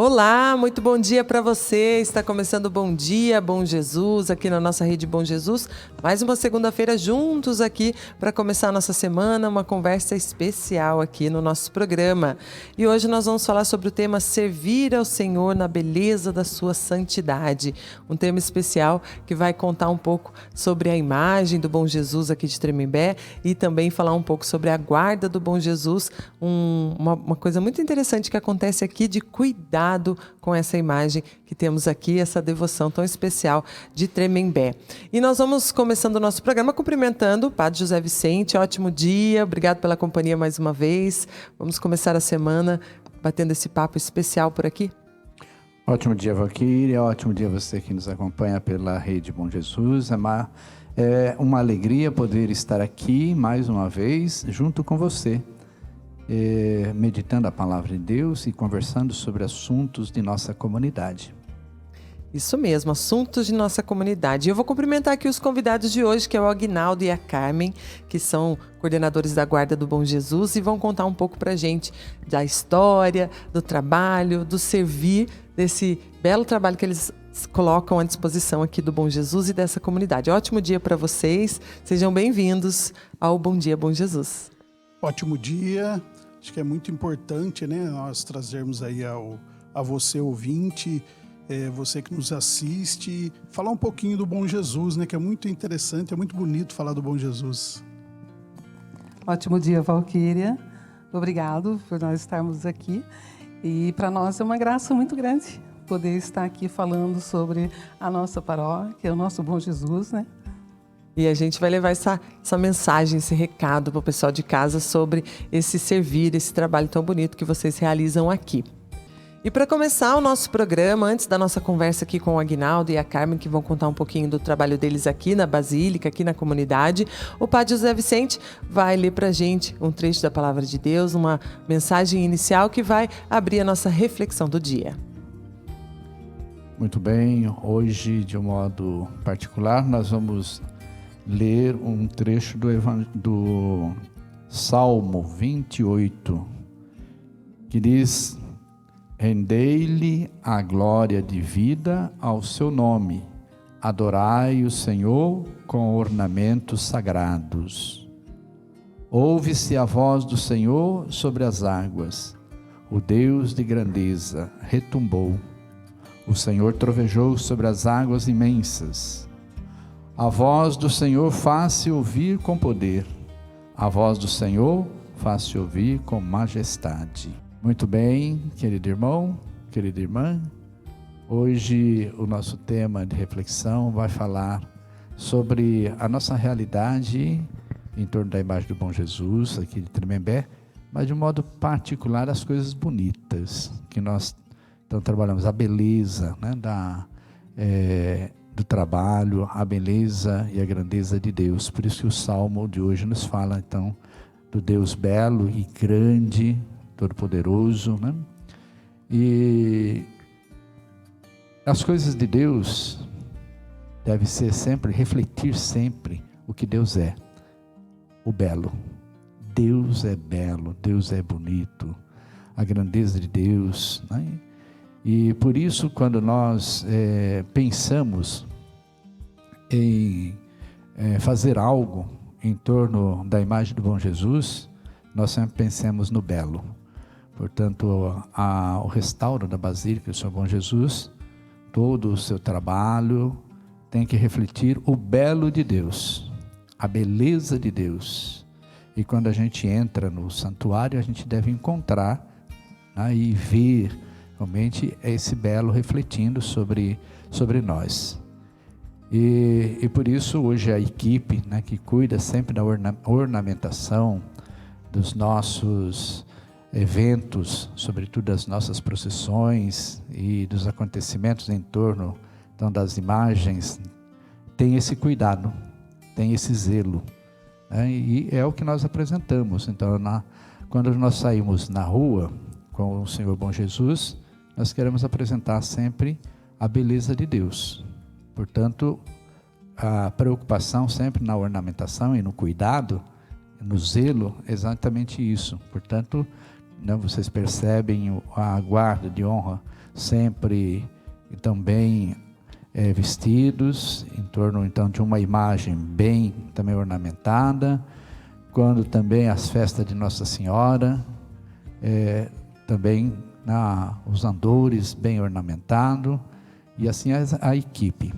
Olá, muito bom dia para você. Está começando o Bom Dia, Bom Jesus, aqui na nossa rede Bom Jesus. Mais uma segunda-feira juntos aqui para começar a nossa semana, uma conversa especial aqui no nosso programa. E hoje nós vamos falar sobre o tema Servir ao Senhor na beleza da sua santidade. Um tema especial que vai contar um pouco sobre a imagem do Bom Jesus aqui de Tremembé e também falar um pouco sobre a guarda do Bom Jesus, uma coisa muito interessante que acontece aqui de cuidado com essa imagem que temos aqui, essa devoção tão especial de Tremembé. E nós vamos começando o nosso programa cumprimentando o Padre José Vicente. Ótimo dia, obrigado pela companhia mais uma vez. Vamos começar a semana batendo esse papo especial por aqui. Ótimo dia, Valquíria. Ótimo dia você que nos acompanha pela Rede Bom Jesus. É uma alegria poder estar aqui mais uma vez junto com você, meditando a palavra de Deus e conversando sobre assuntos de nossa comunidade. Isso mesmo, assuntos de nossa comunidade. Eu vou cumprimentar aqui os convidados de hoje, que é o Aguinaldo e a Carmen, que são coordenadores da Guarda do Bom Jesus e vão contar um pouco pra gente da história, do trabalho, do servir, desse belo trabalho que eles colocam à disposição aqui do Bom Jesus e dessa comunidade. Ótimo dia para vocês, sejam bem-vindos ao Bom Dia, Bom Jesus. Ótimo dia, acho que é muito importante, né, nós trazermos aí a você ouvinte, você que nos assiste, falar um pouquinho do Bom Jesus, né, que é muito interessante, é muito bonito falar do Bom Jesus. Ótimo dia, Valquíria, obrigado por nós estarmos aqui e para nós é uma graça muito grande poder estar aqui falando sobre a nossa paróquia, o nosso Bom Jesus, né? E a gente vai levar essa mensagem, esse recado para o pessoal de casa sobre esse servir, esse trabalho tão bonito que vocês realizam aqui. E para começar o nosso programa, antes da nossa conversa aqui com o Aguinaldo e a Carmen, que vão contar um pouquinho do trabalho deles aqui na Basílica, aqui na comunidade, o Padre José Vicente vai ler para a gente um trecho da Palavra de Deus, uma mensagem inicial que vai abrir a nossa reflexão do dia. Muito bem, hoje, de um modo particular, nós vamos ler um trecho do Salmo 28, que diz: Rendei-lhe a glória de vida ao seu nome, adorai o Senhor com ornamentos sagrados. Ouve-se a voz do Senhor sobre as águas, o Deus de grandeza retumbou, o Senhor trovejou sobre as águas imensas. A voz do Senhor faz-se ouvir com poder, a voz do Senhor faz-se ouvir com majestade. Muito bem, querido irmão, querida irmã, hoje o nosso tema de reflexão vai falar sobre a nossa realidade em torno da imagem do Bom Jesus, aqui de Tremembé, mas de um modo particular as coisas bonitas que nós então trabalhamos, a beleza, né, do trabalho, a beleza e a grandeza de Deus. Por isso que o Salmo de hoje nos fala então do Deus belo e grande, todo-poderoso, né? E as coisas de Deus devem ser sempre, refletir sempre o que Deus é, o belo. Deus é belo, Deus é bonito, a grandeza de Deus, né? E por isso, quando nós pensamos em fazer algo em torno da imagem do Bom Jesus, nós sempre pensamos no belo. Portanto, o restauro da Basílica do Senhor Bom Jesus, todo o seu trabalho tem que refletir o belo de Deus, a beleza de Deus. E quando a gente entra no santuário, a gente deve encontrar, né, e ver realmente esse belo refletindo sobre nós. E por isso hoje a equipe, né, que cuida sempre da ornamentação dos nossos eventos, sobretudo das nossas procissões e dos acontecimentos em torno então, das imagens, tem esse cuidado, tem esse zelo, né, e é o que nós apresentamos. Então quando nós saímos na rua com o Senhor Bom Jesus, nós queremos apresentar sempre a beleza de Deus. Portanto, a preocupação sempre na ornamentação e no cuidado, no zelo, é exatamente isso. Portanto, né? Vocês percebem a guarda de honra sempre e também vestidos em torno então de uma imagem bem também ornamentada. Quando também as festas de Nossa Senhora, também os andores bem ornamentados, e assim a equipe.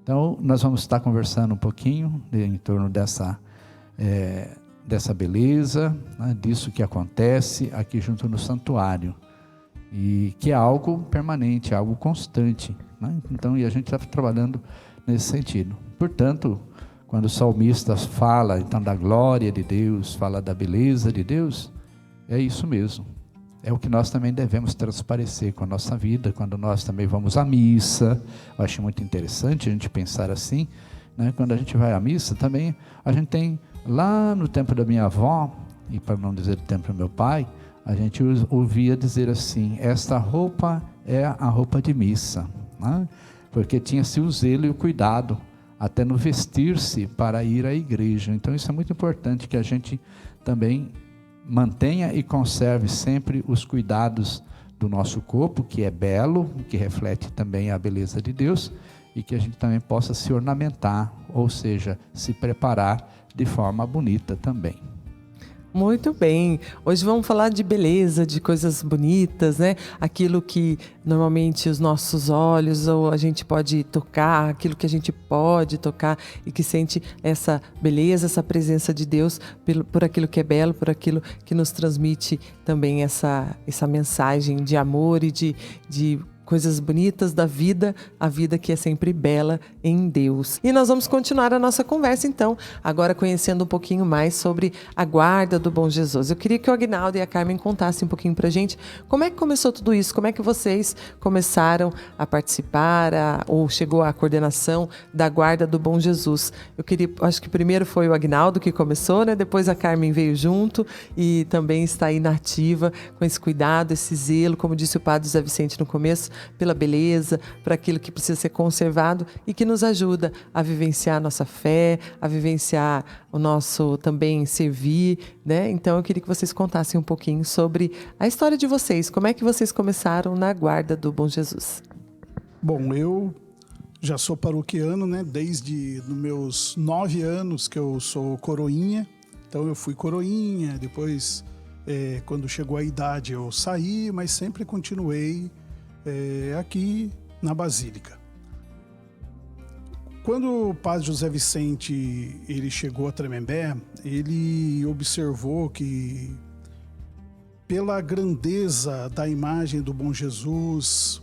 Então nós vamos estar conversando um pouquinho em torno dessa beleza, né, disso que acontece aqui junto no santuário, e que é algo permanente, algo constante, né? Então, e a gente está trabalhando nesse sentido. Portanto, quando o salmista fala então da glória de Deus, fala da beleza de Deus, é isso mesmo. É o que nós também devemos transparecer com a nossa vida, quando nós também vamos à missa. Eu acho muito interessante a gente pensar assim, né? Quando a gente vai à missa, também a gente tem, lá no tempo da minha avó, e para não dizer do tempo do meu pai, a gente ouvia dizer assim: esta roupa é a roupa de missa, né? Porque tinha-se o zelo e o cuidado, até no vestir-se para ir à igreja. Então isso é muito importante, que a gente também mantenha e conserve sempre os cuidados do nosso corpo, que é belo, que reflete também a beleza de Deus, e que a gente também possa se ornamentar, ou seja, se preparar de forma bonita também. Muito bem, hoje vamos falar de beleza, de coisas bonitas, né? Aquilo que normalmente os nossos olhos ou a gente pode tocar, aquilo que a gente pode tocar e que sente essa beleza, essa presença de Deus por aquilo que é belo, por aquilo que nos transmite também essa mensagem de amor e de coisas bonitas da vida, a vida que é sempre bela em Deus. E nós vamos continuar a nossa conversa, então, agora conhecendo um pouquinho mais sobre a guarda do Bom Jesus. Eu queria que o Aguinaldo e a Carmen contassem um pouquinho pra gente como é que começou tudo isso, como é que vocês começaram a participar, ou chegou à coordenação da guarda do Bom Jesus. Acho que primeiro foi o Aguinaldo que começou, né? Depois a Carmen veio junto e também está aí na ativa com esse cuidado, esse zelo, como disse o Padre José Vicente no começo, pela beleza, para aquilo que precisa ser conservado e que nos ajuda a vivenciar a nossa fé, a vivenciar o nosso também servir, né? Então eu queria que vocês contassem um pouquinho sobre a história de vocês, como é que vocês começaram na guarda do Bom Jesus. Bom, eu já sou paroquiano, né? Desde os meus 9 anos que eu sou coroinha. Então eu fui coroinha, depois quando chegou a idade eu saí, mas sempre continuei aqui na Basílica. Quando o Padre José Vicente ele chegou a Tremembé, ele observou que pela grandeza da imagem do Bom Jesus,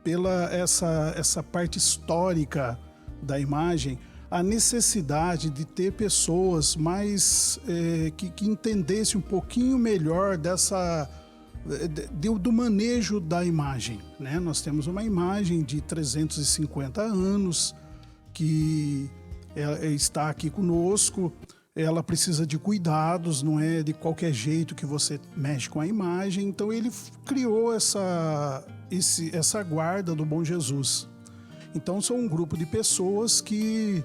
pela essa parte histórica da imagem, a necessidade de ter pessoas mais que entendessem um pouquinho melhor do manejo da imagem, né? Nós temos uma imagem de 350 anos que está aqui conosco. Ela precisa de cuidados, não é de qualquer jeito que você mexe com a imagem. Então ele criou essa guarda do Bom Jesus. Então são um grupo de pessoas que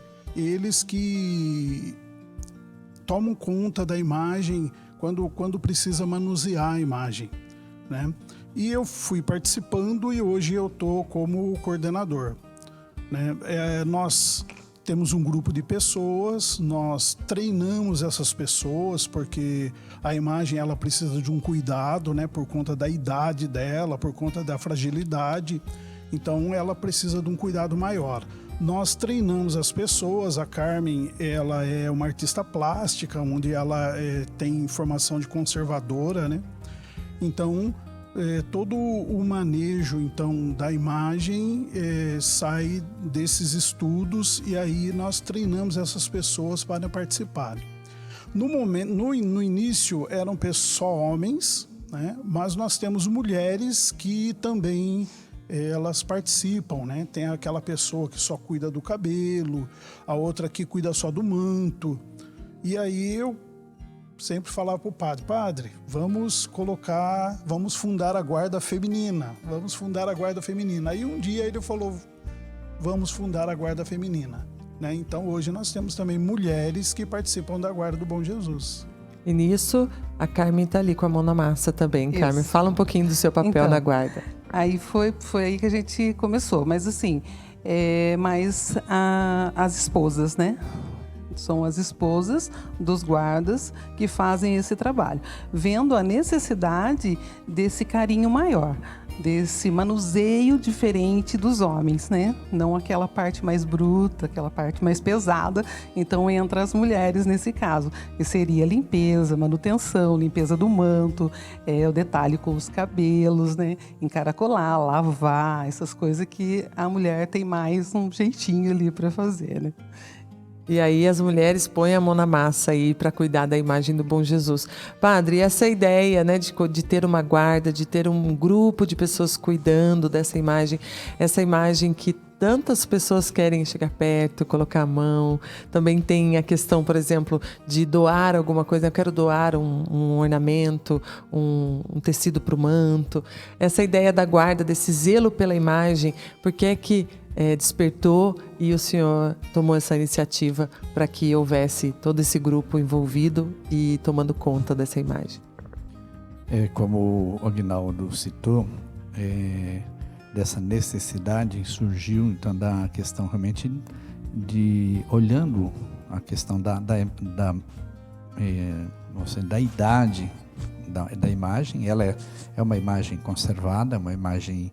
tomam conta da imagem quando precisa manusear a imagem, né? E eu fui participando e hoje eu estou como coordenador, né? Nós temos um grupo de pessoas, nós treinamos essas pessoas porque a imagem ela precisa de um cuidado, né? Por conta da idade dela, por conta da fragilidade, então ela precisa de um cuidado maior. Nós treinamos as pessoas. A Carmen, ela é uma artista plástica, onde ela tem formação de conservadora, né? Então, todo o manejo então, da imagem sai desses estudos e aí nós treinamos essas pessoas para participarem. No início eram só homens, né? Mas nós temos mulheres que também elas participam, né? Tem aquela pessoa que só cuida do cabelo, a outra que cuida só do manto. E aí eu sempre falava para o padre, vamos fundar a guarda feminina, Aí um dia ele falou, vamos fundar a guarda feminina, né? Então hoje nós temos também mulheres que participam da guarda do Bom Jesus. E nisso, a Carmen está ali com a mão na massa também. Isso. Carmen, fala um pouquinho do seu papel Então, na guarda. Aí foi aí que a gente começou. Mas assim, as esposas, né? São as esposas dos guardas que fazem esse trabalho, vendo a necessidade desse carinho maior, desse manuseio diferente dos homens, né? Não aquela parte mais bruta, aquela parte mais pesada. Então entra as mulheres nesse caso, que seria limpeza, manutenção, limpeza do manto, o detalhe com os cabelos, né? Encaracolar, lavar, essas coisas que a mulher tem mais um jeitinho ali para fazer, né? E aí as mulheres põem a mão na massa aí para cuidar da imagem do Bom Jesus. Padre, essa ideia, né, de ter uma guarda, de ter um grupo de pessoas cuidando dessa imagem, essa imagem que tantas pessoas querem chegar perto, colocar a mão. Também tem a questão, por exemplo, de doar alguma coisa. Eu quero doar um ornamento, um tecido para o manto. Essa ideia da guarda, desse zelo pela imagem, porque é que despertou e o senhor tomou essa iniciativa para que houvesse todo esse grupo envolvido e tomando conta dessa imagem. Como o Aguinaldo citou, dessa necessidade surgiu então da questão realmente de olhando a questão da idade da imagem. Ela é uma imagem conservada, é uma imagem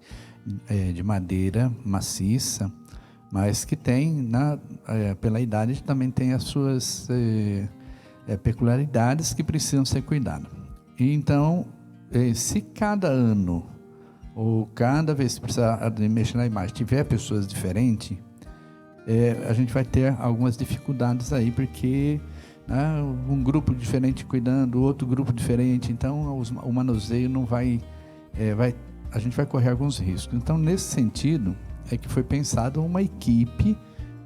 de madeira maciça, mas que tem, pela idade, também tem as suas peculiaridades que precisam ser cuidadas. E então, se cada ano ou cada vez que precisar mexer na imagem tiver pessoas diferentes, a gente vai ter algumas dificuldades aí, porque um grupo diferente cuidando, outro grupo diferente, então o manuseio não vai, a gente vai correr alguns riscos. Então, nesse sentido, é que foi pensado uma equipe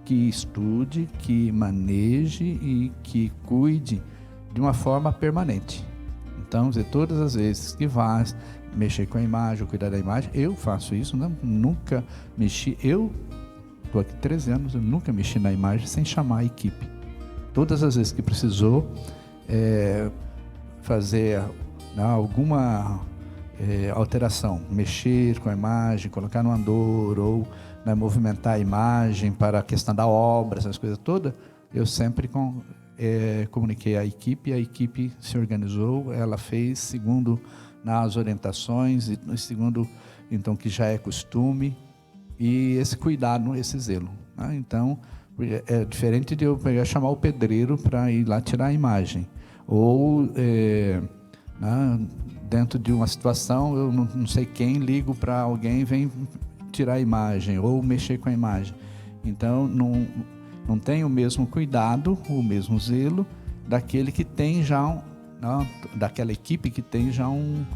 que estude, que maneje e que cuide de uma forma permanente. Então, todas as vezes que vai mexer com a imagem, cuidar da imagem, eu faço isso, nunca mexi. Eu estou aqui 13 anos, eu nunca mexi na imagem sem chamar a equipe. Todas as vezes que precisou fazer alguma alteração, mexer com a imagem, colocar no andor ou movimentar a imagem para a questão da obra, essas coisas todas, eu sempre comuniquei à equipe, a equipe se organizou, ela fez segundo as orientações e segundo então que já é costume, e esse cuidado, esse zelo. Então é diferente de eu chamar o pedreiro para ir lá tirar a imagem, ou dentro de uma situação, eu não sei quem, ligo para alguém, vem tirar a imagem ou mexer com a imagem. Então, não tem o mesmo cuidado, o mesmo zelo daquele que tem já, daquela equipe que tem já um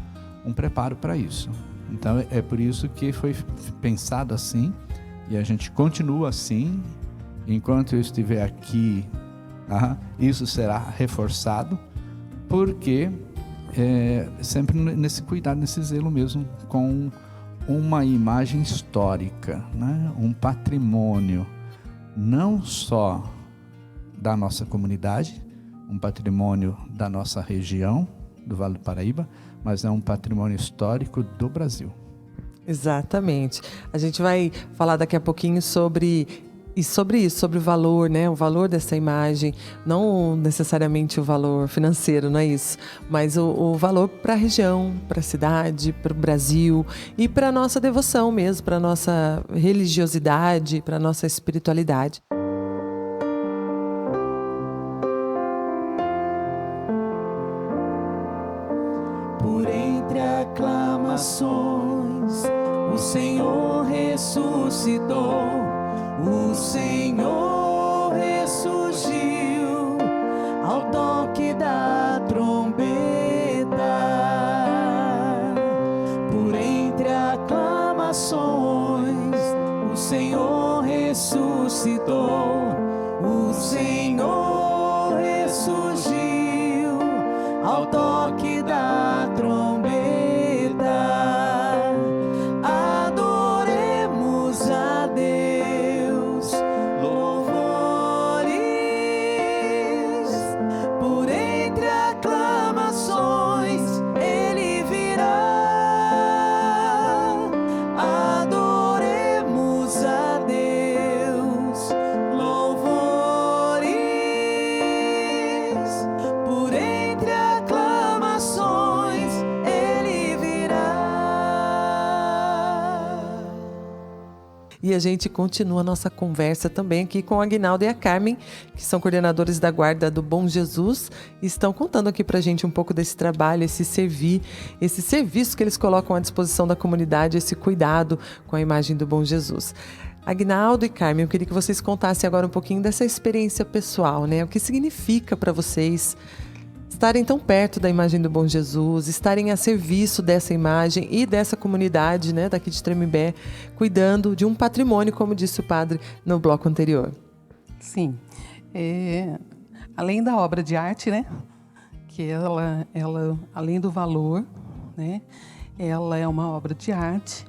preparo para isso. Então, é por isso que foi pensado assim, e a gente continua assim. Enquanto eu estiver aqui, isso será reforçado, porque sempre nesse cuidado, nesse zelo mesmo, com uma imagem histórica, um patrimônio, não só da nossa comunidade, um patrimônio da nossa região, do Vale do Paraíba, mas é um patrimônio histórico do Brasil. Exatamente. A gente vai falar daqui a pouquinho sobre isso, sobre o valor, né? O valor dessa imagem, não necessariamente o valor financeiro, não é isso, mas o valor para a região, para a cidade, para o Brasil e para a nossa devoção mesmo, para a nossa religiosidade, para a nossa espiritualidade. Por entre aclamações, o Senhor ressuscitou. O Senhor ressurgiu ao toque da trombeta. Por entre aclamações, o Senhor ressuscitou. O Senhor ressurgiu ao toque da trombeta. Por entre aclamações, E a gente continua a nossa conversa também aqui com o Aguinaldo e a Carmen, que são coordenadores da Guarda do Bom Jesus, e estão contando aqui pra gente um pouco desse trabalho, esse serviço que eles colocam à disposição da comunidade, esse cuidado com a imagem do Bom Jesus. Aguinaldo e Carmen, eu queria que vocês contassem agora um pouquinho dessa experiência pessoal, né? O que significa para vocês estarem tão perto da imagem do Bom Jesus, estarem a serviço dessa imagem e dessa comunidade, né, daqui de Tremembé, cuidando de um patrimônio, como disse o padre no bloco anterior. Sim. Além da obra de arte, né, que ela além do valor, né, ela é uma obra de arte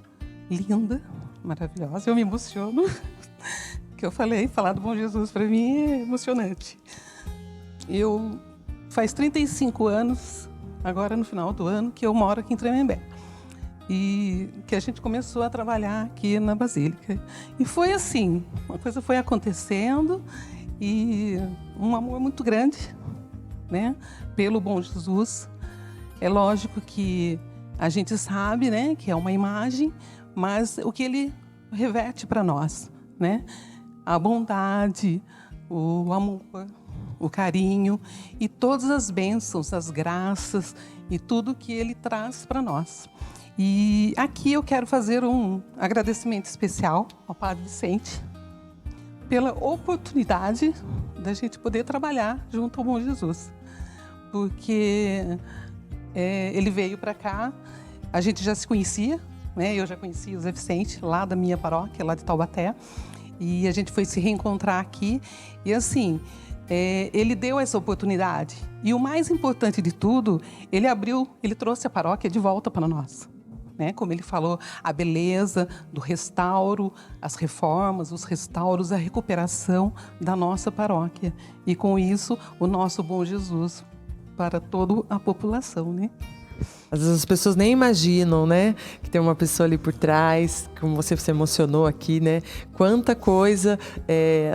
linda, maravilhosa. Eu me emociono, que eu falar do Bom Jesus para mim é emocionante. Faz 35 anos, agora no final do ano, que eu moro aqui em Tremembé. E que a gente começou a trabalhar aqui na Basílica. E foi assim, uma coisa foi acontecendo e um amor muito grande, né, pelo Bom Jesus. É lógico que a gente sabe, né, que é uma imagem, mas o que ele reverte para nós, né? A bondade, o amor, o carinho e todas as bênçãos, as graças e tudo que ele traz para nós. E aqui eu quero fazer um agradecimento especial ao Padre Vicente pela oportunidade da gente poder trabalhar junto ao Bom Jesus, porque ele veio para cá, a gente já se conhecia, né? Eu já conhecia o Zé Vicente lá da minha paróquia, lá de Taubaté, e a gente foi se reencontrar aqui e assim, ele deu essa oportunidade. E o mais importante de tudo, ele trouxe a paróquia de volta para nós. Né? Como ele falou, a beleza do restauro, as reformas, os restauros, a recuperação da nossa paróquia. E com isso, o nosso Bom Jesus para toda a população, né? Às vezes as pessoas nem imaginam, né? Que tem uma pessoa ali por trás, como você se emocionou aqui, né? Quanta coisa,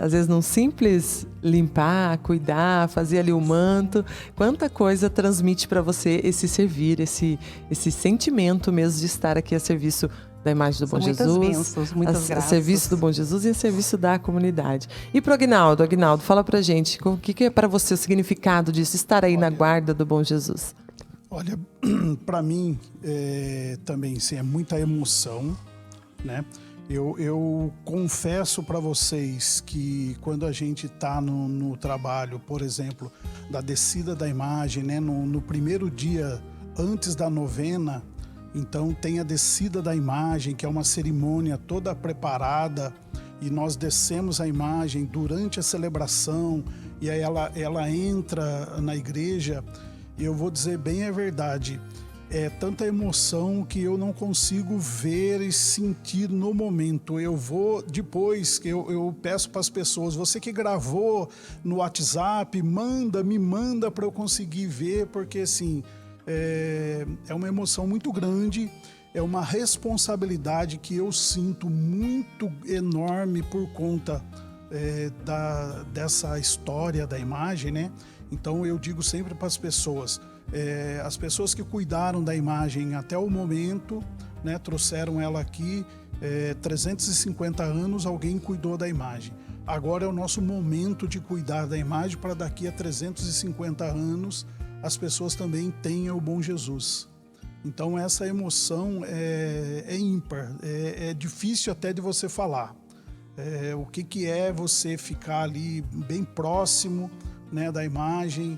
às vezes num simples limpar, cuidar, fazer ali o manto, quanta coisa transmite para você esse servir, esse sentimento mesmo de estar aqui a serviço da imagem do Bom Jesus. Muitas bênçãos, muitas graças. A serviço do Bom Jesus e a serviço da comunidade. E para o Aguinaldo, fala pra gente, o que é para você o significado disso, estar aí na guarda do Bom Jesus? Olha, para mim também sim, é muita emoção, né? Eu confesso para vocês que quando a gente está no trabalho, por exemplo, da descida da imagem, né? No primeiro dia antes da novena, então tem a descida da imagem, que é uma cerimônia toda preparada, e nós descemos a imagem durante a celebração, e aí ela entra na igreja. Eu vou dizer bem a verdade, é tanta emoção que eu não consigo ver e sentir no momento. Eu vou, depois que eu peço para as pessoas, você que gravou no WhatsApp, me manda para eu conseguir ver, porque assim, é uma emoção muito grande, é uma responsabilidade que eu sinto muito enorme por conta dessa história da imagem, né? Então eu digo sempre para as pessoas que cuidaram da imagem até o momento, né, trouxeram ela aqui, 350 anos alguém cuidou da imagem. Agora é o nosso momento de cuidar da imagem para daqui a 350 anos as pessoas também tenham o Bom Jesus. Então essa emoção é ímpar, é difícil até de você falar. O que é você ficar ali bem próximo, né, da imagem.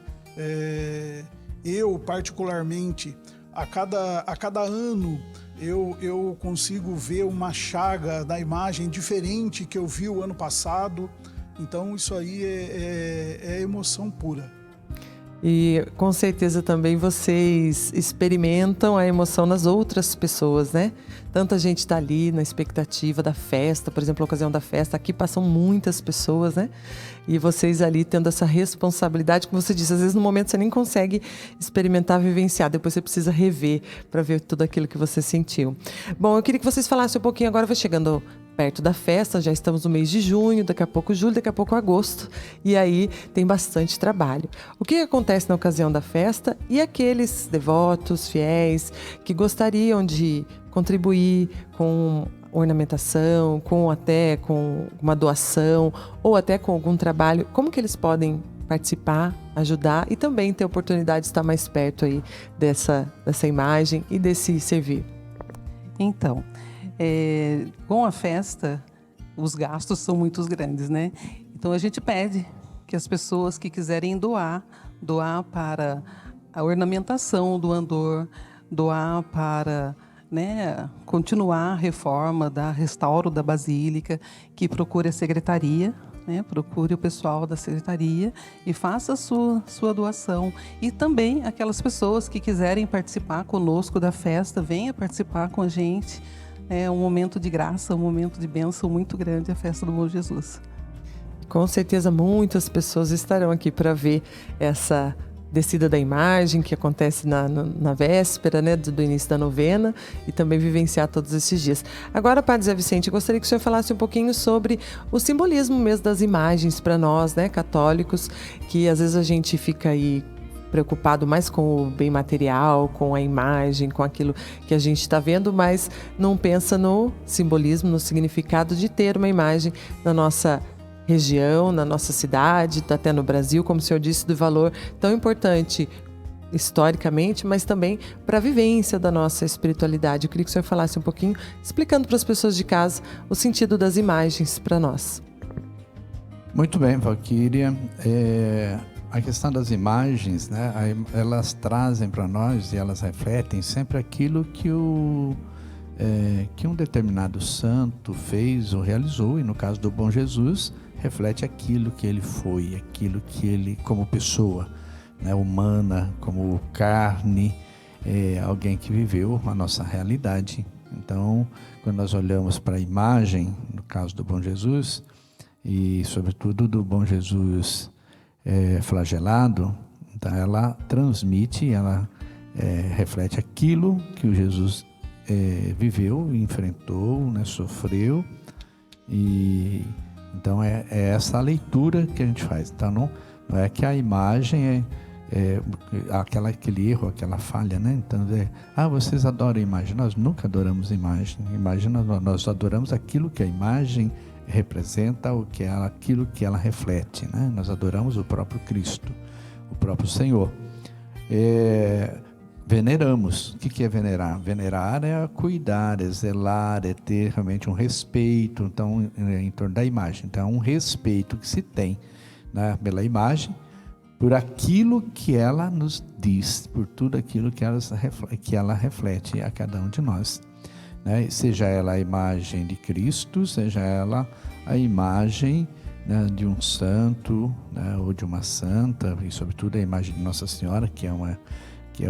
Eu particularmente, a cada ano eu consigo ver uma chaga da imagem diferente que eu vi o ano passado. Então isso aí é emoção pura. E com certeza também vocês experimentam a emoção nas outras pessoas, né? Tanta gente está ali na expectativa da festa, por exemplo, a ocasião da festa, aqui passam muitas pessoas, né? E vocês ali tendo essa responsabilidade, como você disse, às vezes no momento você nem consegue experimentar, vivenciar, depois você precisa rever para ver tudo aquilo que você sentiu. Bom, eu queria que vocês falassem um pouquinho, agora vai chegando perto da festa, já estamos no mês de junho, daqui a pouco julho, daqui a pouco agosto, e aí tem bastante trabalho. O que acontece na ocasião da festa e aqueles devotos, fiéis, que gostariam de contribuir com ornamentação, com uma doação ou até com algum trabalho, como que eles podem participar, ajudar e também ter oportunidade de estar mais perto aí dessa imagem e desse servir? Então, com a festa, os gastos são muito grandes, né? Então a gente pede que as pessoas que quiserem doar para a ornamentação do andor, doar para, né, continuar a reforma restauro da Basílica, que procure a secretaria, né, procure o pessoal da secretaria e faça a sua doação. E também aquelas pessoas que quiserem participar conosco da festa, venha participar com a gente. É um momento de graça, um momento de bênção muito grande, a festa do Bom Jesus. Com certeza muitas pessoas estarão aqui para ver essa descida da imagem que acontece na véspera, né, do início da novena, e também vivenciar todos esses dias. Agora, Padre Zé Vicente, eu gostaria que o senhor falasse um pouquinho sobre o simbolismo mesmo das imagens para nós, né, católicos, que às vezes a gente fica aí preocupado mais com o bem material, com a imagem, com aquilo que a gente está vendo, mas não pensa no simbolismo, no significado de ter uma imagem na nossa região, na nossa cidade, até no Brasil, como o senhor disse, do valor tão importante historicamente, mas também para a vivência da nossa espiritualidade. Eu queria que o senhor falasse um pouquinho, explicando para as pessoas de casa o sentido das imagens para nós. Muito bem, Valquíria. A questão das imagens, né, elas trazem para nós e elas refletem sempre aquilo que um determinado santo fez ou realizou, e no caso do Bom Jesus, reflete aquilo que ele foi, aquilo que ele, como pessoa, né, humana, como carne, alguém que viveu a nossa realidade. Então, quando nós olhamos para a imagem, no caso do Bom Jesus, e sobretudo do Bom Jesus flagelado, então ela transmite, ela reflete aquilo que o Jesus viveu, enfrentou, né, sofreu, e então é essa a leitura que a gente faz. Então não é que a imagem aquele erro, aquela falha, né? Então vocês adoram a imagem. Nós nunca adoramos imagem. Nós adoramos aquilo que a imagem representa, aquilo que ela reflete, né? Nós adoramos o próprio Cristo, o próprio Senhor. Veneramos. O que é venerar? Venerar é cuidar, é zelar, é ter realmente um respeito, então, em torno da imagem. Então, um respeito que se tem, né, pela imagem, por aquilo que ela nos diz, por tudo aquilo que ela reflete a cada um de nós, né? Seja ela a imagem de Cristo, seja ela a imagem, né, de um santo, né, ou de uma santa, e sobretudo a imagem de Nossa Senhora, que é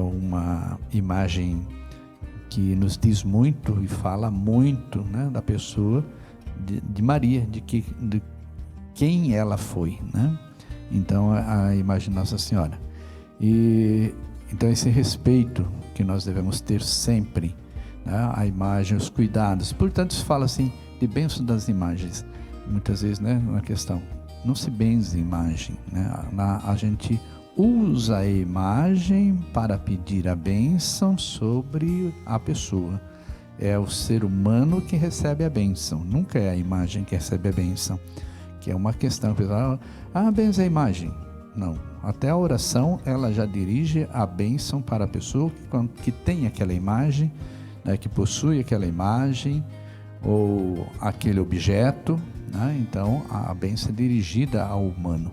uma imagem que nos diz muito e fala muito, né, da pessoa de Maria, de quem ela foi, né? Então, a imagem de Nossa Senhora. E então esse respeito que nós devemos ter sempre, né, a imagem, os cuidados. Portanto, se fala assim de bênção das imagens. Muitas vezes, né, uma questão, não se benze imagem, né? A gente usa a imagem para pedir a bênção sobre a pessoa. É o ser humano que recebe a bênção, nunca é a imagem que recebe a bênção, que é uma questão, benze a imagem. Não, até a oração ela já dirige a bênção para a pessoa que tem aquela imagem, né, que possui aquela imagem ou aquele objeto, né? Então a bênção é dirigida ao humano.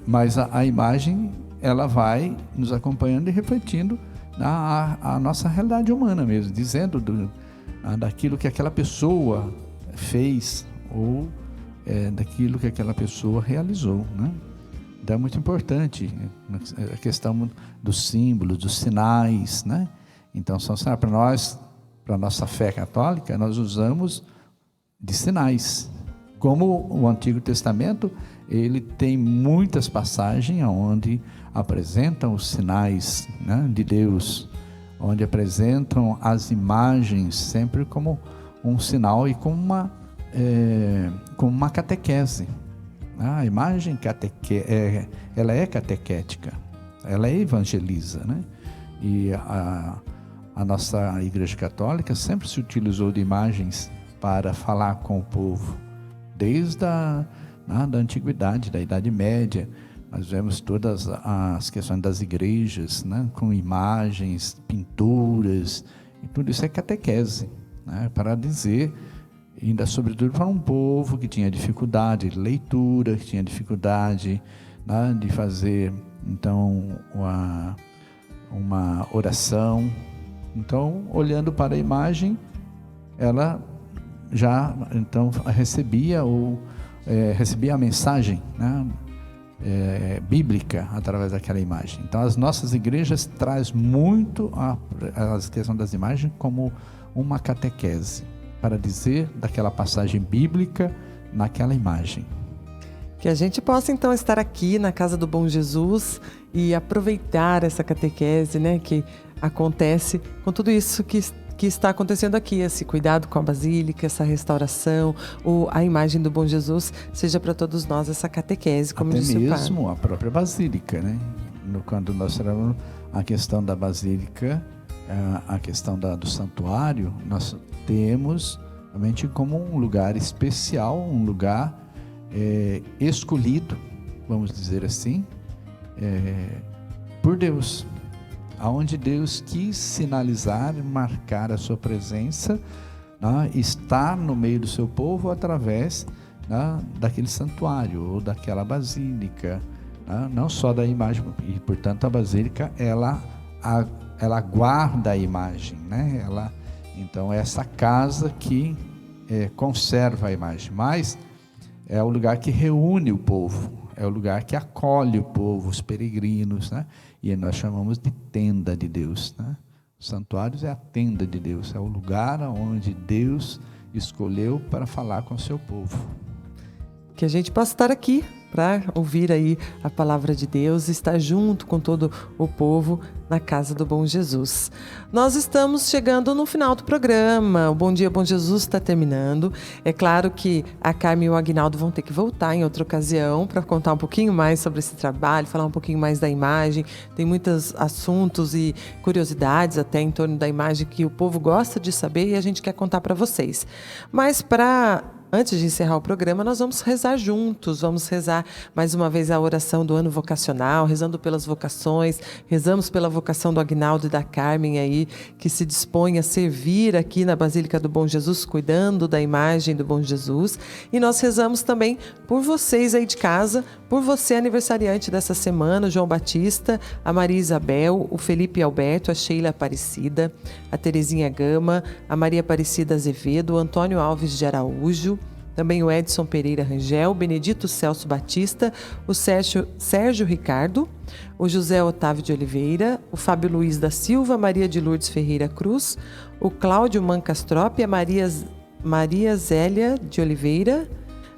Mas a imagem ela vai nos acompanhando e refletindo a nossa realidade humana mesmo, dizendo daquilo que aquela pessoa fez ou daquilo que aquela pessoa realizou, né? Então é muito importante a questão dos símbolos, dos sinais, né? Então são sinais para nós, para a nossa fé católica, nós usamos de sinais. Como o Antigo Testamento, ele tem muitas passagens onde apresentam os sinais, né, de Deus, onde apresentam as imagens sempre como um sinal e como uma catequese. A imagem ela é catequética, ela evangeliza, né? E a nossa Igreja Católica sempre se utilizou de imagens para falar com o povo, desde da Antiguidade, da Idade Média. Nós vemos todas as questões das igrejas, né, com imagens, pinturas, e tudo isso é catequese, né, para dizer, ainda sobretudo para um povo que tinha dificuldade de leitura, que tinha dificuldade, né, de fazer, então, uma oração. Então, olhando para a imagem, ela já então recebia a mensagem, né, bíblica através daquela imagem. Então, as nossas igrejas traz muito a questão das imagens como uma catequese, para dizer daquela passagem bíblica naquela imagem. Que a gente possa então estar aqui na Casa do Bom Jesus e aproveitar essa catequese, né, que acontece com tudo isso que está acontecendo aqui, esse cuidado com a Basílica, essa restauração, a imagem do Bom Jesus, seja para todos nós essa catequese, como até disse o padre. mesmo a própria Basílica, né? Quando nós falamos a questão da Basílica, a questão do santuário, nós temos realmente como um lugar especial, um lugar escolhido, vamos dizer assim, por Deus, aonde Deus quis sinalizar, marcar a sua presença, né, estar no meio do seu povo através, né, daquele santuário ou daquela basílica, né, não só da imagem, e portanto a basílica ela guarda a imagem, né? Então é essa casa que conserva a imagem, mas é o lugar que reúne o povo, é o lugar que acolhe o povo, os peregrinos, né? E nós chamamos de tenda de Deus, né? Os santuários é a tenda de Deus, é o lugar onde Deus escolheu para falar com o seu povo. Que a gente possa estar aqui para ouvir aí a palavra de Deus, estar junto com todo o povo na Casa do Bom Jesus. Nós estamos chegando no final do programa, o Bom Dia Bom Jesus está terminando. É claro que a Carmen e o Aguinaldo vão ter que voltar em outra ocasião para contar um pouquinho mais sobre esse trabalho, falar um pouquinho mais da imagem. Tem muitos assuntos e curiosidades até em torno da imagem que o povo gosta de saber e a gente quer contar para vocês. Mas antes de encerrar o programa, nós vamos rezar juntos, vamos rezar mais uma vez a oração do ano vocacional, rezando pelas vocações, rezamos pela vocação do Aguinaldo e da Carmen aí, que se dispõem a servir aqui na Basílica do Bom Jesus, cuidando da imagem do Bom Jesus. E nós rezamos também por vocês aí de casa, por você aniversariante dessa semana, o João Batista, a Maria Isabel, o Felipe Alberto, a Sheila Aparecida, a Terezinha Gama, a Maria Aparecida Azevedo, o Antônio Alves de Araújo, também o Edson Pereira Rangel, o Benedito Celso Batista, o Sérgio Ricardo, o José Otávio de Oliveira, o Fábio Luiz da Silva, Maria de Lourdes Ferreira Cruz, o Cláudio Mancastrop, a Maria Zélia de Oliveira,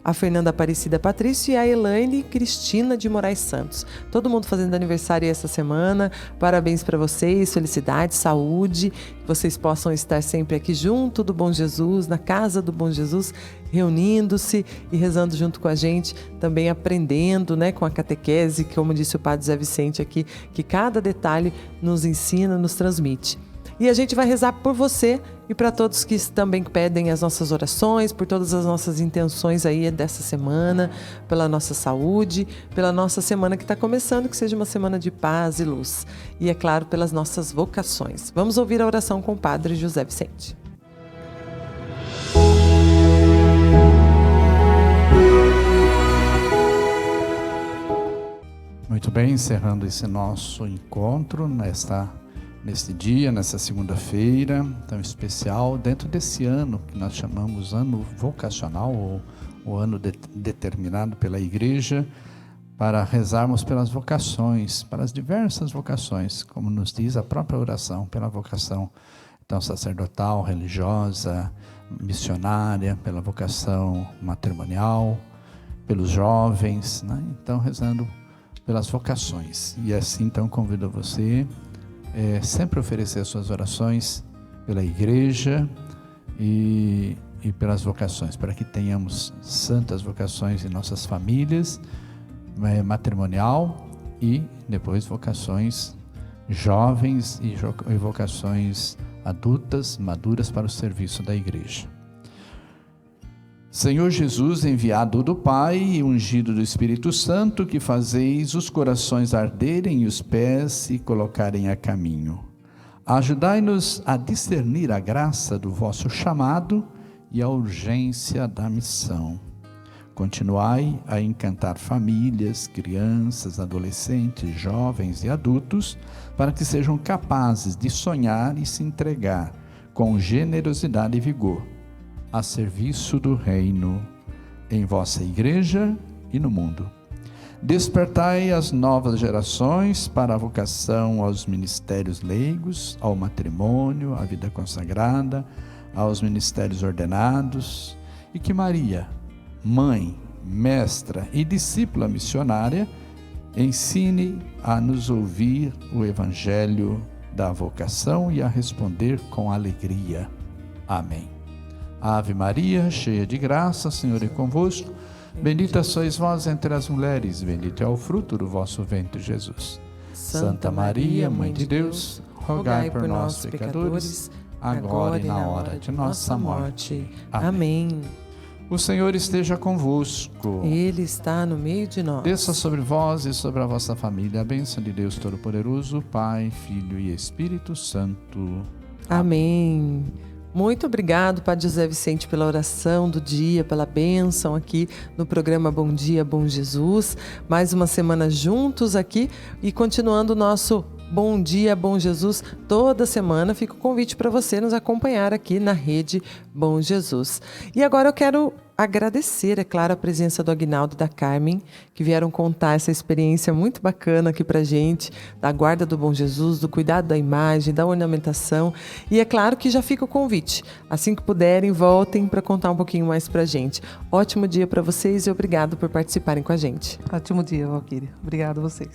a Fernanda Aparecida Patrício e a Elaine Cristina de Moraes Santos. Todo mundo fazendo aniversário essa semana. Parabéns para vocês, felicidade, saúde. Que vocês possam estar sempre aqui junto do Bom Jesus, na Casa do Bom Jesus, reunindo-se e rezando junto com a gente, também aprendendo, né, com a catequese, como disse o Padre Zé Vicente aqui, que cada detalhe nos ensina, nos transmite. E a gente vai rezar por você e para todos que também pedem as nossas orações, por todas as nossas intenções aí dessa semana, pela nossa saúde, pela nossa semana que está começando, que seja uma semana de paz e luz. E, é claro, pelas nossas vocações. Vamos ouvir a oração com o Padre José Vicente. Muito bem, encerrando esse nosso encontro nesse dia, nessa segunda-feira tão especial, dentro desse ano que nós chamamos ano vocacional, ou o ano determinado pela Igreja, para rezarmos pelas vocações, para as diversas vocações, como nos diz a própria oração, pela vocação então sacerdotal, religiosa, missionária, pela vocação matrimonial, pelos jovens, né? Então rezando pelas vocações. E assim então convido você sempre oferecer as suas orações pela Igreja e pelas vocações, para que tenhamos santas vocações em nossas famílias, matrimonial e depois vocações jovens e vocações adultas, maduras para o serviço da igreja. Senhor Jesus, enviado do Pai e ungido do Espírito Santo, que fazeis os corações arderem e os pés se colocarem a caminho. Ajudai-nos a discernir a graça do vosso chamado e a urgência da missão. Continuai a encantar famílias, crianças, adolescentes, jovens e adultos, para que sejam capazes de sonhar e se entregar com generosidade e vigor, a serviço do reino, em vossa igreja e no mundo. Despertai as novas gerações para a vocação aos ministérios leigos, ao matrimônio, à vida consagrada, aos ministérios ordenados, e que Maria, mãe, mestra e discípula missionária, ensine a nos ouvir o evangelho da vocação e a responder com alegria. Amém. Ave Maria, cheia de graça, o Senhor é convosco. Bendita sois vós entre as mulheres, bendito é o fruto do vosso ventre, Jesus. Santa Maria, Mãe de Deus, rogai por nós, pecadores, agora e na hora de nossa morte. Amém. O Senhor esteja convosco. Ele está no meio de nós. Desça sobre vós e sobre a vossa família a bênção de Deus Todo-Poderoso, Pai, Filho e Espírito Santo. Amém. Muito obrigado, Padre José Vicente, pela oração do dia, pela bênção aqui no programa Bom Dia, Bom Jesus. Mais uma semana juntos aqui e continuando o nosso Bom Dia, Bom Jesus. Toda semana fica o convite para você nos acompanhar aqui na Rede Bom Jesus. E agora eu quero agradecer, é claro, a presença do Aguinaldo e da Carmen, que vieram contar essa experiência muito bacana aqui pra gente, da guarda do Bom Jesus, do cuidado da imagem, da ornamentação. E é claro que já fica o convite. Assim que puderem, voltem para contar um pouquinho mais pra gente. Ótimo dia para vocês e obrigado por participarem com a gente. Ótimo dia, Valquíria. Obrigado a vocês.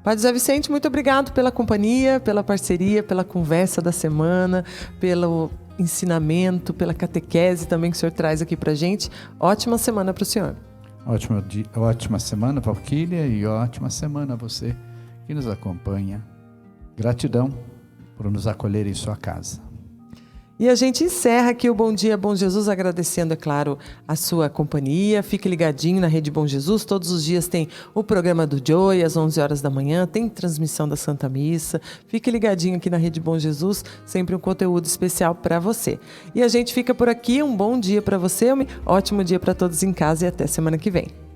Padre José Vicente, muito obrigado pela companhia, pela parceria, pela conversa da semana, pelo ensinamento, pela catequese também que o senhor traz aqui pra gente. Ótima semana para o senhor. Ótima semana, Valquíria, e ótima semana a você que nos acompanha. Gratidão por nos acolher em sua casa. E a gente encerra aqui o Bom Dia, Bom Jesus, agradecendo, é claro, a sua companhia. Fique ligadinho na Rede Bom Jesus. Todos os dias tem o programa do Joy, às 11 horas da manhã. Tem transmissão da Santa Missa. Fique ligadinho aqui na Rede Bom Jesus. Sempre um conteúdo especial para você. E a gente fica por aqui. Um bom dia para você. Um ótimo dia para todos em casa e até semana que vem.